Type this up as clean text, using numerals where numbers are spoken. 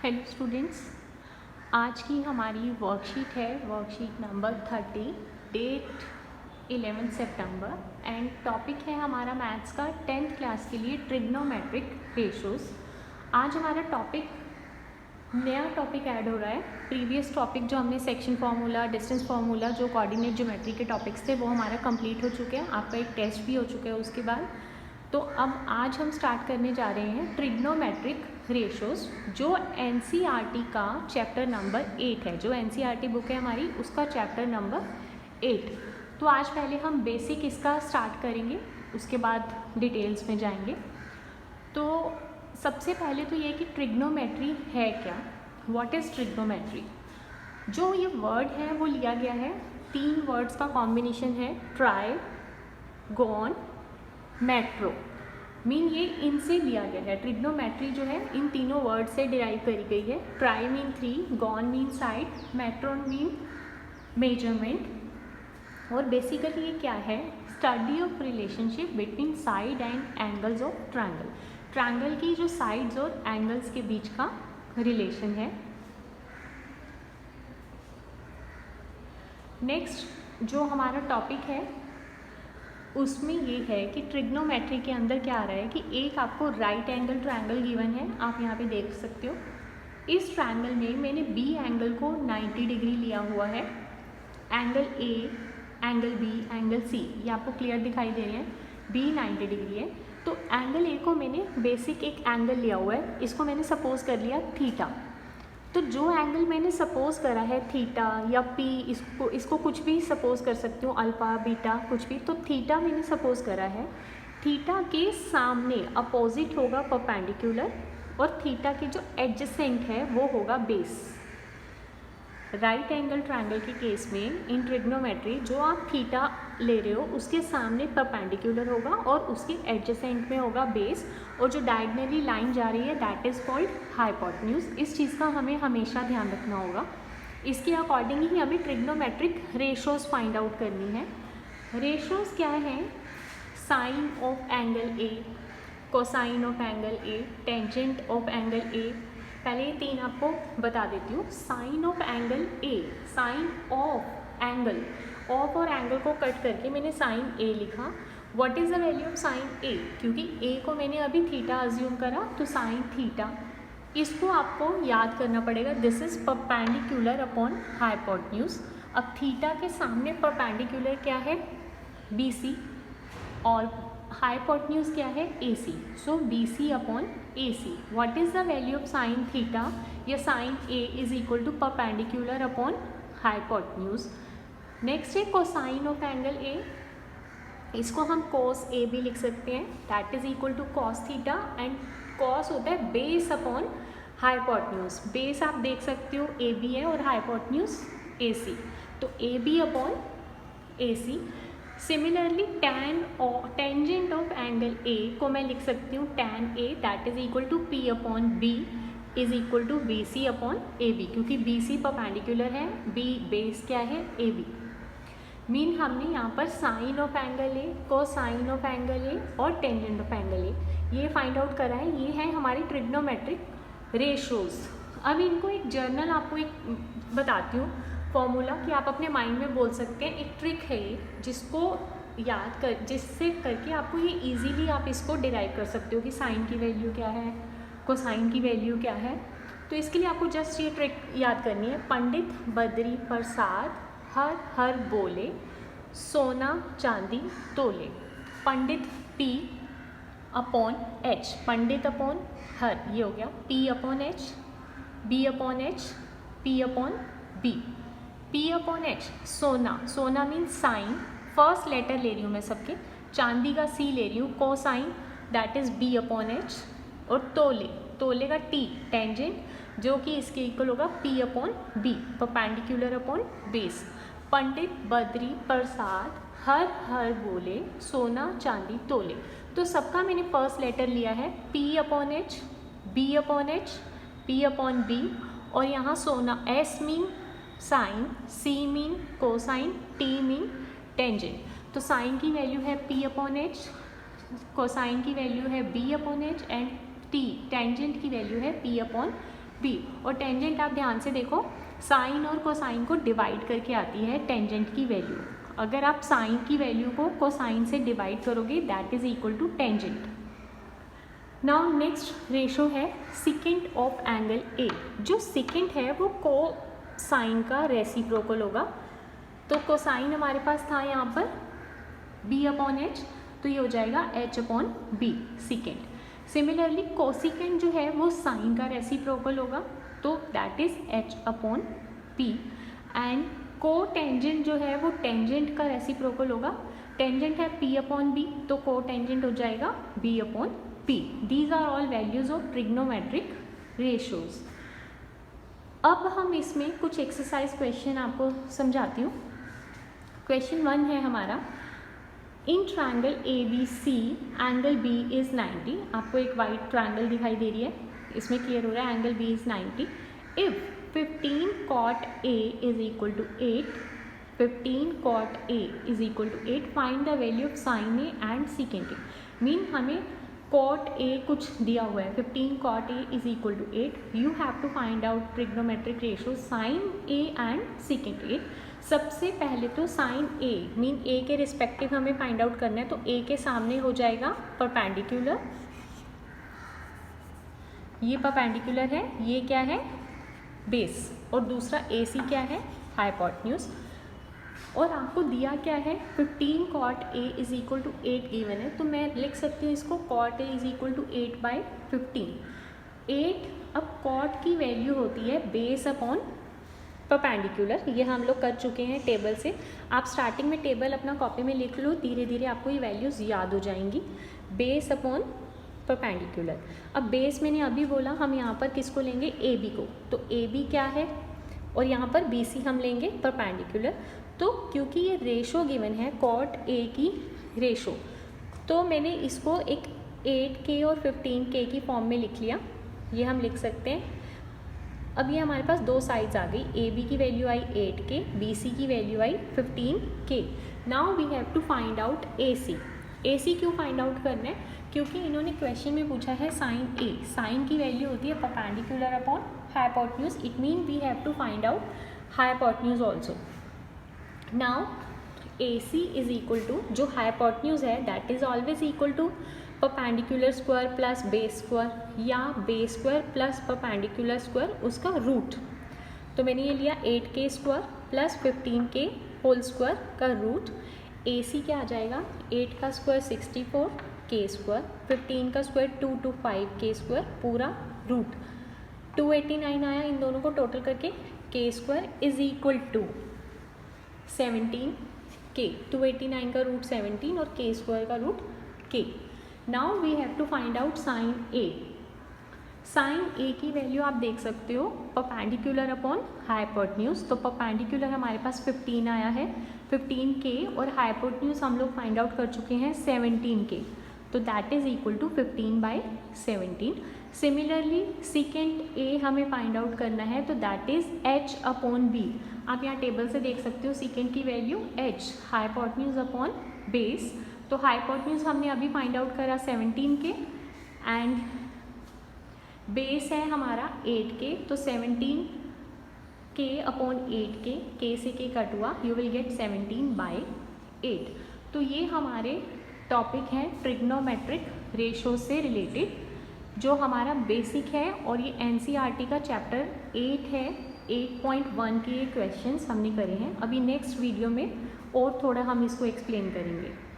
Hello students, आज की हमारी वर्कशीट है वर्कशीट नंबर 30, डेट 11 सितंबर एंड टॉपिक है हमारा मैथ्स का 10th क्लास के लिए ट्रिग्नोमेट्रिक रेशोज़। आज हमारा नया टॉपिक ऐड हो रहा है। प्रीवियस टॉपिक जो हमने सेक्शन फार्मूला, डिस्टेंस फार्मूला, जो कोऑर्डिनेट ज्योमेट्री के टॉपिक्स थे वो हमारा कंप्लीट हो चुके हैं। आपका एक टेस्ट भी हो चुका है उसके बाद। तो अब आज हम स्टार्ट करने जा रहे हैं ट्रिग्नोमेट्रिक रेशोज़, जो NCERT का चैप्टर नंबर 8 है। जो NCERT बुक है हमारी, उसका चैप्टर नंबर 8। तो आज पहले हम बेसिक इसका स्टार्ट करेंगे, उसके बाद डिटेल्स में जाएंगे। तो सबसे पहले तो ये कि ट्रिग्नोमेट्री है क्या, व्हाट इज़ ट्रिग्नोमेट्री। जो ये वर्ड है वो लिया गया है, 3 वर्ड्स का कॉम्बिनेशन है, ट्राई, गॉन, मेट्रो। ये इनसे लिया गया है। ट्रिग्नोमेट्री जो है इन तीनों वर्ड से डिराइव करी गई है। Try mean 3, gone mean side, metro mean measurement. और बेसिकली ये क्या है, study of relationship between side and angles of triangle. Triangle की जो साइड्स और एंगल्स के बीच का रिलेशन है। नेक्स्ट जो हमारा टॉपिक है उसमें ये है कि ट्रिग्नोमेट्री के अंदर क्या आ रहा है कि एक आपको राइट एंगल ट्रायंगल गिवन है, आप यहाँ पे देख सकते हो। इस ट्रायंगल में मैंने बी एंगल को 90 डिग्री लिया हुआ है। Angle A, angle B, angle C, ये आपको क्लियर दिखाई दे रहे हैं। बी 90 डिग्री है, तो एंगल ए को मैंने बेसिक एक एंगल लिया हुआ है, इसको मैंने सपोज कर लिया थीटा। तो जो एंगल मैंने सपोज करा है थीटा या पी, इसको कुछ भी सपोज कर सकती हूँ, अल्फा, बीटा, कुछ भी। तो थीटा मैंने सपोज करा है, थीटा के सामने अपोजिट होगा परपेंडिकुलर, और थीटा के जो एडजेसेंट है वो होगा बेस। राइट एंगल ट्रायंगल के केस में इन ट्रिग्नोमेट्री जो आप थीटा ले रहे हो उसके सामने परपेंडिकुलर होगा और उसके एडजेसेंट में होगा बेस, और जो डायगनली लाइन जा रही है दैट इज़ कॉल्ड हाइपोटेन्यूज। इस चीज़ का हमें हमेशा ध्यान रखना होगा। इसके अकॉर्डिंग ही हमें ट्रिग्नोमेट्रिक रेशोज़ फाइंड आउट करनी है। रेशोज़ क्या हैं, sine of angle A, cosine of angle A, tangent of angle A. पहले ये 3 आपको बता देती हूँ। Sine of angle A, sine of angle, of और एंगल को कट करके मैंने साइन ए लिखा। What is the value of sine A, क्योंकि ए को मैंने अभी थीटा अज्यूम करा, तो साइन थीटा। इसको आपको याद करना पड़ेगा, this is perpendicular upon hypotenuse. अब थीटा के सामने परपेंडिकुलर क्या है, बी सी, और हाइपोटेन्यूज क्या है, A C. So B C upon A C. What is the value of sine theta या sine A is equal to perpendicular upon hypotenuse. Next है कोसाइन ऑफ एंगल ए, इसको हम cos A भी लिख सकते हैं, that is equal to cos theta, and cos होता है बेस अपॉन हाइपोटेन्यूज। बेस आप देख सकते हो ए बी है और हाइपोटेन्यूज ए सी, तो A B upon A C. Similarly tangent of angle A को मैं लिख सकती हूँ tan A, that is equal to P upon B is equal to B C upon A B, क्योंकि B C perpendicular है, B base क्या है, A B. हमने यहाँ पर sine of angle A, cosine of angle A और tangent of angle ए ये find out करा है। ये है हमारी ट्रिग्नोमेट्रिक रेशोज़। अब इनको एक जर्नल आपको एक बताती हूँ फॉर्मूला, कि आप अपने माइंड में बोल सकते हैं। एक ट्रिक है ये, जिसको याद कर, जिससे करके आपको ये इजीली आप इसको डिराइव कर सकते हो कि साइन की वैल्यू क्या है, कोसाइन की वैल्यू क्या है। तो इसके लिए आपको जस्ट ये ट्रिक याद करनी है। पंडित बद्री प्रसाद हर हर बोले, सोना चांदी तोले। पंडित P अपॉन H, पंडित अपॉन हर, ये हो गया P upon H, B upon H, P upon B। P upon H, सोना, सोना मीन साइन, फर्स्ट लेटर ले रही हूँ मैं सबके। चांदी का C ले रही हूँ, cosine, that is B upon H। और तोले, तोले का T, टेंजेंट, जो कि इसके इक्वल होगा P upon B, perpendicular upon base. Pandit Badri Prasad हर हर बोले, सोना चांदी तोले। तो सबका मैंने फर्स्ट लेटर लिया है, P upon H, B upon H, P upon B, और यहाँ सोना S mean sine, C mean cosine, T mean tangent. तो साइन की वैल्यू है P अपॉन H, कोसाइन की वैल्यू है B upon H, and T tangent की value है P अपॉन बी। और टेंजेंट आप ध्यान से देखो, साइन और कोसाइन को डिवाइड करके आती है टेंजेंट की वैल्यू। अगर आप साइन की वैल्यू को कोसाइन से डिवाइड करोगे that is equal to tangent. Now next ratio है सेकेंट ऑफ एंगल ए। जो सेकेंट है वो कोसाइन का रेसिप्रोकल होगा। तो कोसाइन हमारे पास था यहाँ पर b अपॉन एच, तो ये हो जाएगा h upon B secant. Similarly cosecant जो है वो साइन का रेसिप्रोकल होगा, तो that is h upon p। And cotangent जो है वो टेंजेंट का रेसिप्रोकल होगा। टेंजेंट है p अपॉन बी, तो को टेंजेंट हो जाएगा b upon p। These are all values of trigonometric ratios. अब हम इसमें कुछ एक्सरसाइज क्वेश्चन आपको समझाती हूँ। क्वेश्चन 1 है हमारा, in triangle A B C angle B is 90। आपको एक वाइट ट्रायंगल दिखाई दे रही है, इसमें क्लियर हो रहा है angle B is 90। If 15 cot A is equal to 8, 15 cot A is equal to 8, find the value of sine A and secant A. Mean हमें cot A कुछ दिया हुआ है, 15 cot A is equal to 8। You have to find out trigonometric ratio sine A and secant A. सबसे पहले तो sign ए mean ए के respective हमें फाइंड आउट करना है, तो ए के सामने हो जाएगा परपेंडिकुलर, ये परपेंडिकुलर है, ये क्या है बेस, और दूसरा ए सी क्या है हाइपोटेन्यूज। और आपको दिया क्या है 15 cot A is equal to 8 given है, तो मैं लिख सकती हूँ इसको cot A is equal to 8/15। 8 अब cot की वैल्यू होती है बेस अपॉन परपेंडिकुलर, ये हम लोग कर चुके हैं टेबल से। आप स्टार्टिंग में टेबल अपना कॉपी में लिख लो, धीरे धीरे आपको ये वैल्यूज़ याद हो जाएंगी। Base upon perpendicular. अब बेस मैंने अभी बोला, हम यहाँ पर किसको लेंगे ए बी को, तो ए बी क्या है और यहाँ पर बी सी हम लेंगे परपेंडिकुलर। तो क्योंकि ये रेशो गिवन है cot A की रेशो, तो मैंने इसको एक 8K और 15K की फॉर्म में लिख लिया, ये हम लिख सकते हैं। अब ये हमारे पास दो साइड्स आ गई, ए बी की वैल्यू आई 8K, बी सी की वैल्यू आई 15K। Now we have to find out A C. A C क्यों फाइंड आउट करना है, क्योंकि इन्होंने क्वेश्चन में पूछा है साइन ए, साइन की वैल्यू होती है perpendicular upon hypotenuse, it mean we have to find out hypotenuse also. Now A C is equal to, जो हाइपोटेन्यूज है that is always equal to perpendicular square plus base square, या base square plus perpendicular square उसका root. तो मैंने ये लिया 8K square plus 15K whole square का root. A C क्या आ जाएगा, 8 का स्क्वायर 64K स्क्वायर, 15 का स्क्वायर 225K स्क्वायर पूरा रूट, 289 आया इन दोनों को टोटल करके। K square is equal to 17K, 289 का रूट 17 और K स्क्वायर का root K। Now we have to find out sine A. Sine A की वैल्यू आप देख सकते हो परपेंडिकुलर अपॉन हाइपोटेन्यूज, तो परपेंडिकुलर हमारे पास 15 आया है, 15K, और हाइपोटेन्यूज हम लोग फाइंड आउट कर चुके हैं 17K, तो that is equal to 15/17। Similarly second A हमें फाइंड आउट करना है, तो that is h upon B. आप यहाँ टेबल से देख सकते हो सेकेंड की value h, hypotenuse upon base. तो हाइपोटेन्यूज हमने अभी फाइंड आउट करा 17K एंड बेस है हमारा 8K, तो 17K अपॉन 8K, K से K कट हुआ, यू विल गेट 17/8। तो ये हमारे टॉपिक है ट्रिग्नोमेट्रिक रेशो से रिलेटेड, जो हमारा बेसिक है, और ये NCERT का चैप्टर 8 है, 8.1 के क्वेश्चंस हमने करे हैं। अभी नेक्स्ट वीडियो में और थोड़ा हम इसको एक्सप्लेन करेंगे।